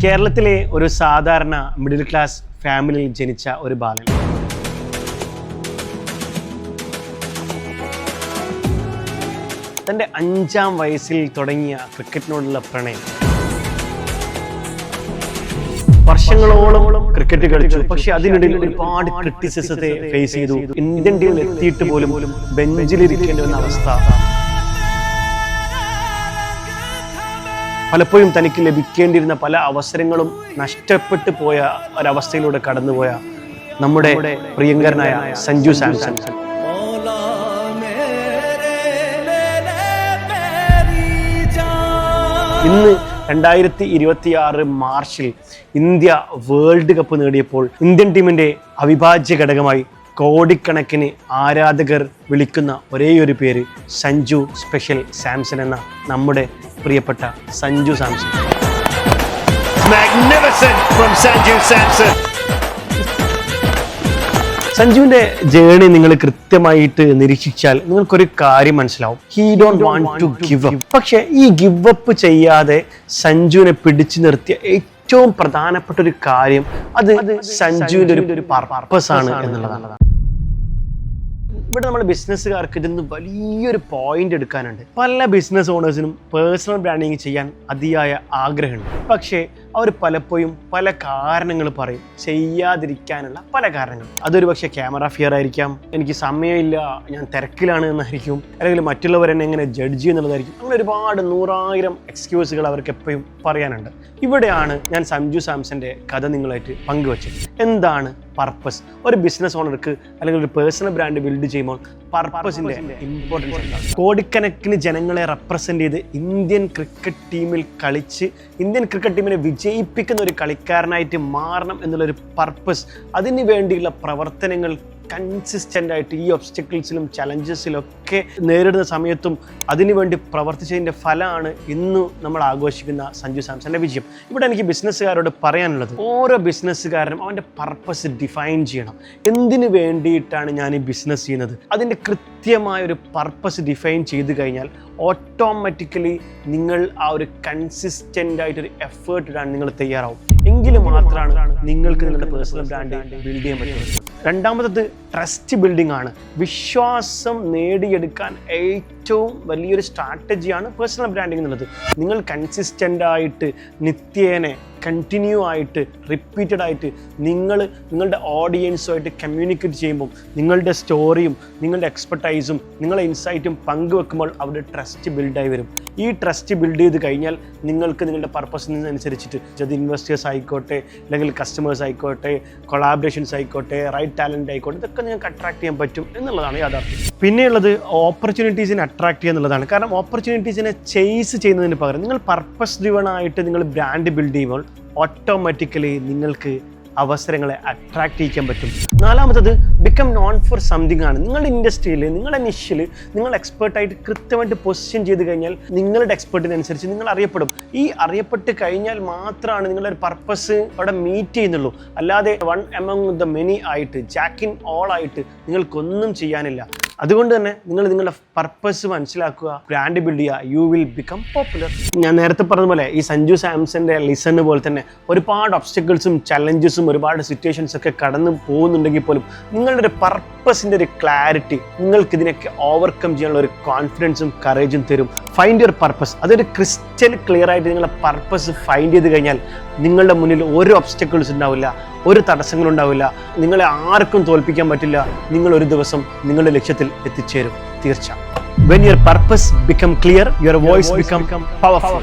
കേരളത്തിലെ ഒരു സാധാരണ മിഡിൽ ക്ലാസ് ഫാമിലിയിൽ ജനിച്ച ഒരു ബാലൻ. തൻ്റെ 5-ാം വയസ്സിൽ തുടങ്ങിയ ക്രിക്കറ്റിനോടുള്ള പ്രണയം. വർഷങ്ങളോളം ക്രിക്കറ്റ് കളിച്ചു. പക്ഷെ അതിനിടയിൽ ഒരുപാട് ക്രിറ്റിസിസത്തെ ഫേസ് ചെയ്തു. ഇന്ത്യൻ ടീമിൽ എത്തിയിട്ട് പോലും ബെഞ്ചിലിരിക്കേണ്ടി വന്ന അവസ്ഥ. പലപ്പോഴും തനിക്ക് ലഭിക്കേണ്ടിയിരുന്ന പല അവസരങ്ങളും നഷ്ടപ്പെട്ടു പോയ ഒരവസ്ഥയിലൂടെ കടന്നുപോയ നമ്മുടെ പ്രിയങ്കരനായ സഞ്ജു സാംസൺ. ഇന്ന് 2026 മാർച്ചിൽ ഇന്ത്യ വേൾഡ് കപ്പ് നേടിയപ്പോൾ ഇന്ത്യൻ ടീമിന്റെ അവിഭാജ്യ ഘടകമായി കോടിക്കണക്കിന് ആരാധകർ വിളിക്കുന്ന ഒരേയൊരു പേര് സഞ്ജു സ്പെഷ്യൽ സാംസൺ എന്ന നമ്മുടെ പ്രിയപ്പെട്ട സഞ്ജു സാംസൺ. സഞ്ജുവിന്റെ ജേണി നിങ്ങൾ കൃത്യമായിട്ട് നിരീക്ഷിച്ചാൽ നിങ്ങൾക്കൊരു കാര്യം മനസ്സിലാവും. He don't want to give up. പക്ഷെ ഈ ഗിവ് അപ്പ് ചെയ്യാതെ സഞ്ജുവിനെ പിടിച്ചു നിർത്തിയ ഏറ്റവും പ്രധാനപ്പെട്ട ഒരു കാര്യം അത് സഞ്ജുവിന്റെ ഒരു പർപ്പസ് ആണ് എന്നുള്ളതാണ്. ഇവിടെ നമ്മൾ ബിസിനസ്സുകാർക്ക് ഇതിന്ന് വലിയൊരു പോയിന്റ് എടുക്കാനുണ്ട്. പല ബിസിനസ് ഓണേഴ്സിനും പേഴ്സണൽ ബ്രാൻഡിങ് ചെയ്യാൻ അതിയായ ആഗ്രഹമുണ്ട്. പക്ഷേ അവർ പലപ്പോഴും പല കാരണങ്ങൾ പറയും, ചെയ്യാതിരിക്കാനുള്ള പല കാരണങ്ങൾ. അതൊരു പക്ഷേ ക്യാമറ ഫിയർ ആയിരിക്കാം, എനിക്ക് സമയമില്ല, ഞാൻ തിരക്കിലാണ് എന്നായിരിക്കും, അല്ലെങ്കിൽ മറ്റുള്ളവർ എന്നെ എങ്ങനെ ജഡ്ജ് ചെയ്യുന്നുള്ളതായിരിക്കും. അങ്ങനെ ഒരുപാട് 100,000 എക്സ്ക്യൂസുകൾ അവർക്ക് എപ്പോഴും പറയാനുണ്ട്. ഇവിടെയാണ് ഞാൻ സഞ്ജു സാംസന്റെ കഥ നിങ്ങളായിട്ട് പങ്കുവച്ചത്. എന്താണ് പർപ്പസ്? ഒരു ബിസിനസ് ഓണർക്ക് അല്ലെങ്കിൽ ഒരു പേഴ്സണൽ ബ്രാൻഡ് ബിൽഡ് ചെയ്യുമ്പോൾ പർപ്പസിന്റെ ഇമ്പോർട്ടൻസ് എന്താണ്? കോടിക്കണക്കിന് ജനങ്ങളെ റെപ്രസെന്റ് ചെയ്ത് ഇന്ത്യൻ ക്രിക്കറ്റ് ടീമിൽ കളിച്ച് ഇന്ത്യൻ ക്രിക്കറ്റ് ടീമിനെ വിജയിപ്പിക്കുന്ന ഒരു കളിക്കാരനായിട്ട് മാറണം എന്നുള്ളൊരു പർപ്പസ്, അതിന് വേണ്ടിയുള്ള പ്രവർത്തനങ്ങൾ കൺസിസ്റ്റൻ്റ് ആയിട്ട് ഈ ഒബ്സ്റ്റക്കിൾസിലും ചലഞ്ചസിലൊക്കെ നേരിടുന്ന സമയത്തും അതിനുവേണ്ടി പ്രവർത്തിച്ചതിൻ്റെ ഫലമാണ് ഇന്ന് നമ്മൾ ആഘോഷിക്കുന്ന സഞ്ജു സാംസന്റെ വിജയം. ഇവിടെ എനിക്ക് ബിസിനസ്സുകാരോട് പറയാനുള്ളത്, ഓരോ ബിസിനസ്സുകാരനും അവൻ്റെ പർപ്പസ് ഡിഫൈൻ ചെയ്യണം. എന്തിനു വേണ്ടിയിട്ടാണ് ഞാൻ ഈ ബിസിനസ് ചെയ്യുന്നത്? അതിൻ്റെ കൃത്യമായ ഒരു പർപ്പസ് ഡിഫൈൻ ചെയ്ത് കഴിഞ്ഞാൽ ഓട്ടോമാറ്റിക്കലി നിങ്ങൾ ആ ഒരു കൺസിസ്റ്റൻ്റ് ആയിട്ടൊരു എഫേർട്ട് ഇടാൻ നിങ്ങൾ തയ്യാറാവും. എങ്കിലും മാത്രമാണ് നിങ്ങൾക്ക് നിങ്ങളുടെ പേഴ്സണൽ ബ്രാൻഡ് ബിൽഡ് ചെയ്യാൻ പറ്റുന്നത്. രണ്ടാമത്തത് ട്രസ്റ്റ് ബിൽഡിംഗ് ആണ്. വിശ്വാസം നേടിയെടുക്കാൻ ഏറ്റവും വലിയൊരു സ്ട്രാറ്റജിയാണ് പേഴ്സണൽ ബ്രാൻഡിംഗ് എന്നുള്ളത്. നിങ്ങൾ കൺസിസ്റ്റൻ്റ് ആയിട്ട് നിത്യേന കണ്ടിന്യൂ ആയിട്ട് റിപ്പീറ്റഡ് ആയിട്ട് നിങ്ങളുടെ ഓഡിയൻസുമായിട്ട് കമ്മ്യൂണിക്കേറ്റ് ചെയ്യുമ്പോൾ നിങ്ങളുടെ സ്റ്റോറിയും നിങ്ങളുടെ എക്സ്പെർട്ടൈസും നിങ്ങളുടെ ഇൻസൈറ്റും പങ്കുവെക്കുമ്പോൾ അവിടെ ട്രസ്റ്റ് ബിൽഡായി വരും. ഈ ട്രസ്റ്റ് ബിൽഡ് ചെയ്ത് കഴിഞ്ഞാൽ നിങ്ങൾക്ക് നിങ്ങളുടെ പർപ്പസിനനുസരിച്ചിട്ട് അത് ഇൻവെസ്റ്റേഴ്സ് ആയിക്കോട്ടെ, അല്ലെങ്കിൽ കസ്റ്റമേഴ്സ് ആയിക്കോട്ടെ, കൊളാബറേഷൻസ് ആയിക്കോട്ടെ, റൈറ്റ് ടാലൻ്റ് ആയിക്കോട്ടെ, ഇതൊക്കെ നിങ്ങൾക്ക് അട്രാക്ട് ചെയ്യാൻ പറ്റും എന്നുള്ളതാണ് യാഥാർത്ഥ്യം. പിന്നെയുള്ളത് ഓപ്പർച്യൂണിറ്റീസിനെ അട്രാക്ട് ചെയ്യുക എന്നുള്ളതാണ്. കാരണം ഓപ്പർച്യൂണിറ്റീസിനെ ചേസ് ചെയ്യുന്നതിന് പകരം നിങ്ങൾ പർപ്പസ് ഡ്രിവൺ ആയിട്ട് നിങ്ങൾ ബ്രാൻഡ് ബിൽഡ് ചെയ്യുമ്പോൾ ഓട്ടോമാറ്റിക്കലി നിങ്ങൾക്ക് അവസരങ്ങളെ അട്രാക്ട് ചെയ്യിക്കാൻ പറ്റും. നാലാമത്തത് ബിക്കം നോൺ ഫോർ സംതിങ് ആണ്. നിങ്ങളുടെ ഇൻഡസ്ട്രിയിൽ നിങ്ങളുടെ നിഷിൽ നിങ്ങൾ എക്സ്പേർട്ടായിട്ട് കൃത്യമായിട്ട് പൊസിഷൻ ചെയ്ത് കഴിഞ്ഞാൽ നിങ്ങളുടെ എക്സ്പെർട്ടിനനുസരിച്ച് നിങ്ങൾ അറിയപ്പെടും. ഈ അറിയപ്പെട്ട് കഴിഞ്ഞാൽ മാത്രമാണ് നിങ്ങളുടെ ഒരു പർപ്പസ് അവിടെ മീറ്റ് ചെയ്യുന്നുള്ളൂ. അല്ലാതെ വൺ എമംഗ് ദ മെനി ആയിട്ട് ജാക്ക് ഇൻ ഓൾ ആയിട്ട് നിങ്ങൾക്കൊന്നും ചെയ്യാനില്ല. അതുകൊണ്ട് തന്നെ നിങ്ങൾ നിങ്ങളുടെ പർപ്പസ് മനസ്സിലാക്കുക, ബ്രാൻഡ് ബിൽഡ് ചെയ്യുക, യു വിൽ ബിക്കം പോപ്പുലർ. ഞാൻ നേരത്തെ പറഞ്ഞ പോലെ ഈ സഞ്ജു സാംസന്റെ ലിസൺ പോലെ തന്നെ ഒരുപാട് ഒബ്സ്റ്റക്കിൾസും ചലഞ്ചസും ഒരുപാട് സിറ്റുവേഷൻസ് ഒക്കെ കടന്നു പോകുന്നുണ്ടെങ്കിൽ പോലും നിങ്ങളുടെ ഒരു പർപ്പസിന്റെ ഒരു ക്ലാരിറ്റി നിങ്ങൾക്ക് ഇതിനൊക്കെ ഓവർകം ചെയ്യാനുള്ള ഒരു കോൺഫിഡൻസും കറേജും തരും. Find your purpose. അതൊരു ക്രിസ്റ്റൽ ക്ലിയർ ആയിട്ട് നിങ്ങളുടെ പർപ്പസ് ഫൈൻഡ് ചെയ്ത് കഴിഞ്ഞാൽ നിങ്ങളുടെ മുന്നിൽ ഒരു ഒബ്സ്റ്റക്കിൾസ് ഉണ്ടാവില്ല, ഒരു തടസ്സങ്ങളുണ്ടാവില്ല, നിങ്ങളെ ആർക്കും തോൽപ്പിക്കാൻ പറ്റില്ല. നിങ്ങൾ ഒരു ദിവസം നിങ്ങളുടെ ലക്ഷ്യത്തിൽ എത്തിച്ചേരും തീർച്ച. When your purpose become clear, your voice become powerful.